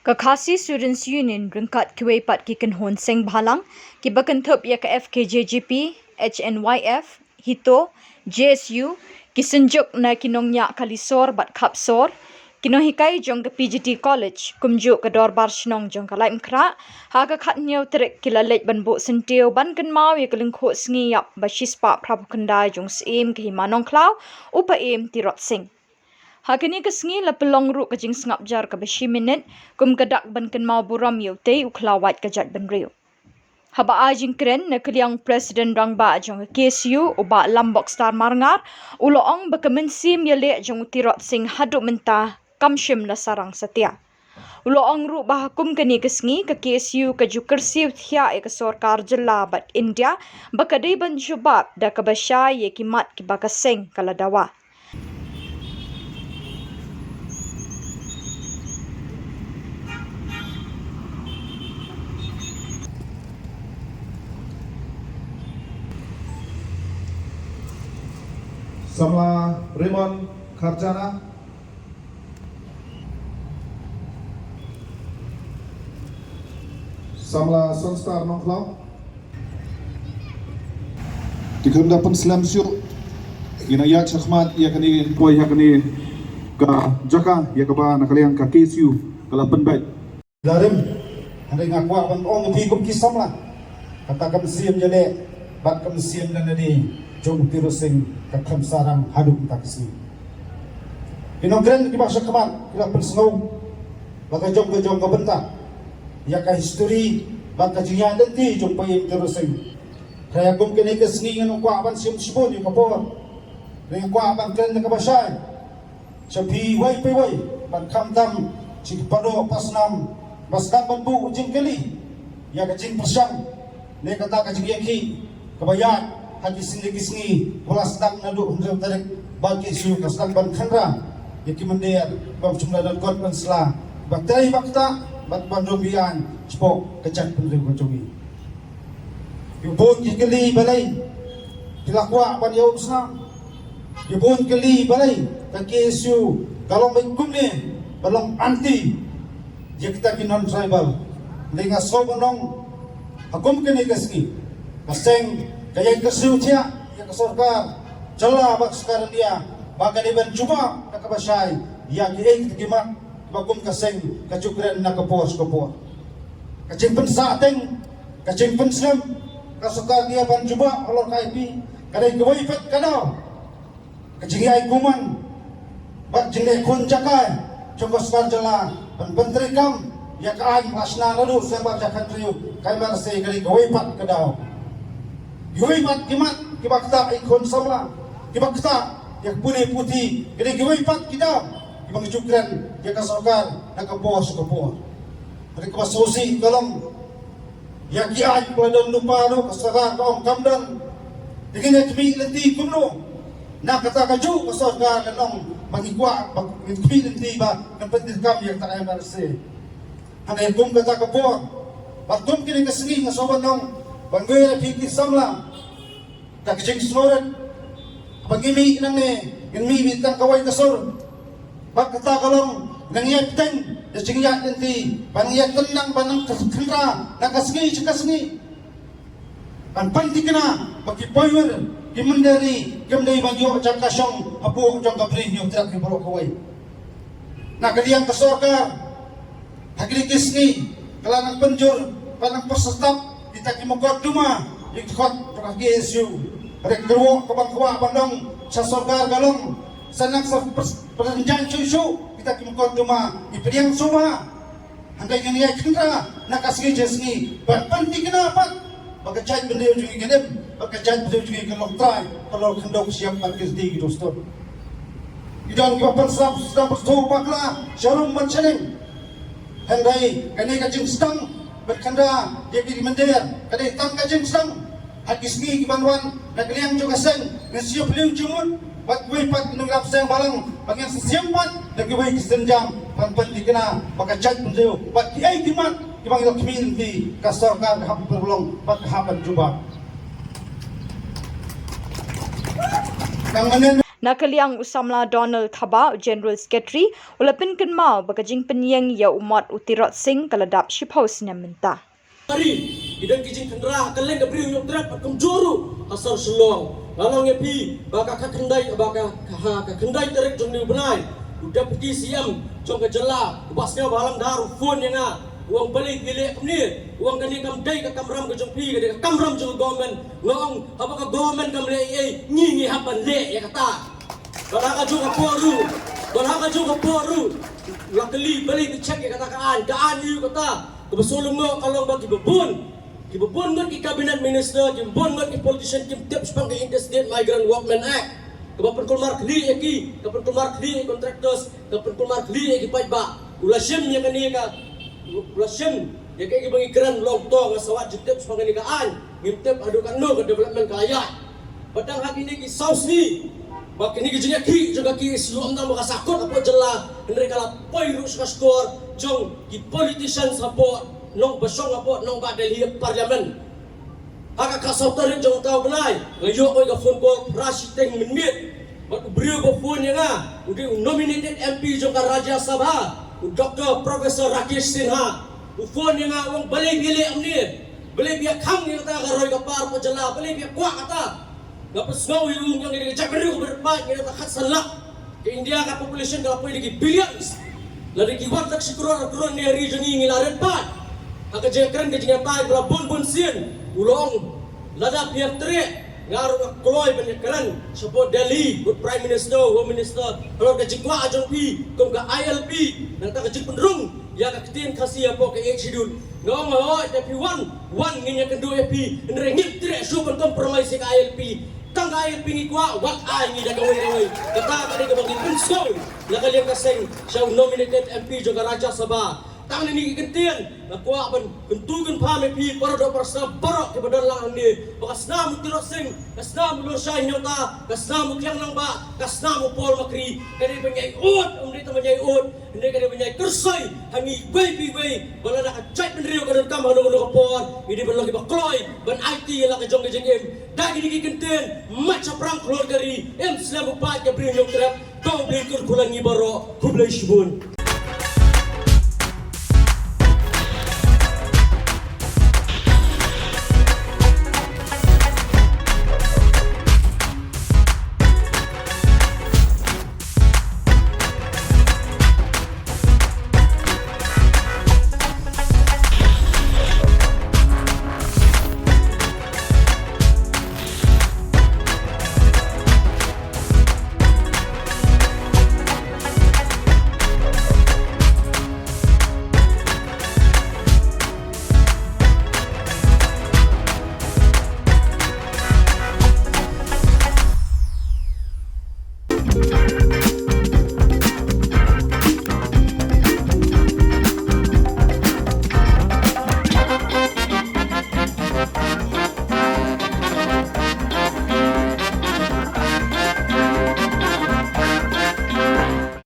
Kakasi Students Union rengkat kuei pat kiken hon seng bhalang ki bakan thop ya ka FKJGP, HNYF, HITO, JSU ki senjuk na kinong nya kalisor bat kapsor kino hikai jong ka PGT College kumjuk ka dorbar shnong jong ka laim kra ha ka khat nyau trek ki lalej ban bo senteu ban kan mau ya ka lengkho sngi yap ba shispa prab kandai jong sim ki himanong klau upa em tirot sing. Hakini kesngi la pelong ru kajing sengap jar ka beshi minit kum kadak ban kan mau buram yau te uklawat kajat ban riu. Haba ajing keren na keliang presiden rang ba jong KSU uba lambok star marngar ulo ong ba kemensim ya le jong tirot sing hadu mentah kamshim la sarang setia. Ulo ong ru ba hakum kani kesngi ka KSU ka ju kersiu thia e ka sorkar jela bat India ba kadai ban jubab da ka basya ye kimat ki ba ka seng kala dawa. Samla Raymond Kharjana, Samla Sonstar Nongklau, Dikunda Penslam Syuk, Inayak Syahmat, Yakani, Kuai Yakani, Ka Jaka, Yakaba, Nakaliang Ka KSU, Kalapan Baik. Darim, ada ngakwa ban ong ti kum kisam lah. Kata kam siam jale, bat kam siam dan di jom tirusing kakam sarang haduk taksi. Kinongkren ki bahasa keman, kila pensengau, baka jom ke bentak. Ya ka history, baka jinya denti jom payim tirusing. Kaya kum kini kesni ngan kwa ban siam sebut yung kapor. Dengan kwa ban kren ka basay. Sabi way pe way, ban kam tam, cik pado pasnam, baskan ban bu ujing kali. Ya ka jing persyang, ne kata ka jing yaki, kabayat. Hagi singi bola sedang nadu untuk tarik bagi isu kesedang ban khandra yaki mendiar bab jumlah dan konferensi lah bakteri bakta bat bandrobian spok kecat pendiri kocogi yubun kili balai dilakwa ban yau senang yubun kili balai kaki isu kalau mengkum ni balong anti dia kita kinon tribal dengan sobanong hakum kini kesini kaseng kaya kesucia ya kesorga jala bak sekarang dia baga di ban cuba kakabasay ya ki gimat bagum kaseng kacukren na kapos kacing pensateng kacing pensem kasukar dia ban cuba olor kaipi kadai gawai pet kadau kacing ai kuman bak jenge kun jakai congos kar jala ban pentrikam ya kai asna lalu sembah jakan triu kai marse kadai gawai pat kadau Giwai pat kimat kibakta ikon samla kibakta yak puni putih kini giwai pat kita ibang jukran ya kasokar nakapos hari kasosi kalong yak kiai peladon lupa no kasokar kaom kamdan dikini kami lenti kumno na kata kaju kasokar kanong mangikwa kami lenti ba ng pendirkam yang tak ay marse hanay kum kata kapor batum kini kasini ngasoban nong banggoy na piti samla kakjing snoren pagimi nang yung mimit ng kaway kasor pagkata kalong nangyayat teng na singyat nanti pangyayat tenang panang kandra nakasngi panpanti ka na magkipoyer kimandari kimday bagyo at kasyong hapo at kabrin yung tirak yung baro kaway nakaliyang kasor ka hagilikis ni kalanang penjur panang persestap kita kimukot duma yung tikot para KSU rek gerwo kabang kawa bandong sa sorgar galong sanang sa perjanjian susu kita kimukot duma ipediang suma hanggang yang kendra nakasgi jesni panti kenapa bagajat bendeu juga genem bagajat bendeu juga galong try kalau kendong siap parkir di gitu stop idang kapan sedang bertuh bakla syarum mencening hanggai kani kajing sedang berkendara dia di mendir kadai tang kajing sedang hakis ni kibanwan nakaliang juga seng ngasio beliau jumun bat kuai pat nunglap seng balang bagian sesiampat lagi kuai kisenjam pan dikena bakacat beliau bat kiai kimat kibang ilo community kasarkan hap berbelong bat hapan juba Nakaliang usamla Donald Thaba General Secretary ulapin kenmau bagajing penyeng ya umat utirot sing kaladap shiphouse nementa. Hari idan kijing kendra kaleng gabriu yung trap at kumjuru asar sulong lalong epi baka kakendai baka kakendai terek jong ni benai udah pergi siam jong kejela basnya balang daru phone yang uang balik gile kemni uang kani kamdai ka kamram ke jong pi ke kamram jong government ngong apa ka government kam le ngi hapan le ya kata baraka juga poru lakali balik dicek ya kata kaan yu kata kebesulung mo kalau bagi bebun ngot ki cabinet minister bebun ngot ki politician kim tips pang ke Interstate Migrant Workmen Act kebapan kulmar kli eki kebapan kulmar kli contractors kebapan kulmar kli eki pajba ulasim yang kani ka ulasim ya kaya bagi keren long to nga sawat tips pang kani kaan ngimtep adu kan no ke development kaya padang hak ini ki saus ni bak ini ki jenya ki juga ki siom na makasakot apo jela henry kala poirus ka skor jong ki politician support nong basong apo nong badeli parliament haka kasautar jong tau benai ngayo ko ga phone call prasiteng minit mat brio go phone nga udi nominated MP jong ka Rajya Sabha Dr. Professor Rakesh Sinha phone nga wong balay gili amni balay biya khang ni ta ka roy ka par po jala balay biya kwa kata gapos ngaw yung ni jabri ko berpat ni ta khat salak ke India ka population ka poy lagi billions lari kiwat tak sikro ni region ni ngilaren pat haka jekran ke jinga tay bla bun sien ulong lada pihak tre ngaru kloy penyekran support Delhi good prime minister home minister kalau ke jikwa ajong pi kom ka ILP nang ta ke jik pendrung ya ka ketin khasi apo ke schedule ngong ho tapi one nginya kendo pi nrengit tre super compromise ke ILP kang ILP ni kwa wat ai ngi da gawai kata ka de bagi pensol la kalian kaseng siya nominated MP juga Rajya Sabha tang ni kentian nakwa ban bentugan pame pi para do persna barok ke badan lang ni bakas namu tirot sing kasnamu lo shay nyota kasnamu kyang nang ba kasnamu pol makri kani banyai ut umdi ta banyai ut hindi kani banyai kersai hangi baby bala na ka chat penrio ka kam hanu no por ini ban lagi bakloy ban IT la ka jong jeng em dagi ni kentian macha prang klor gari em slam ba ke bring yo trap kau beli kur kulangi baro kublai shibun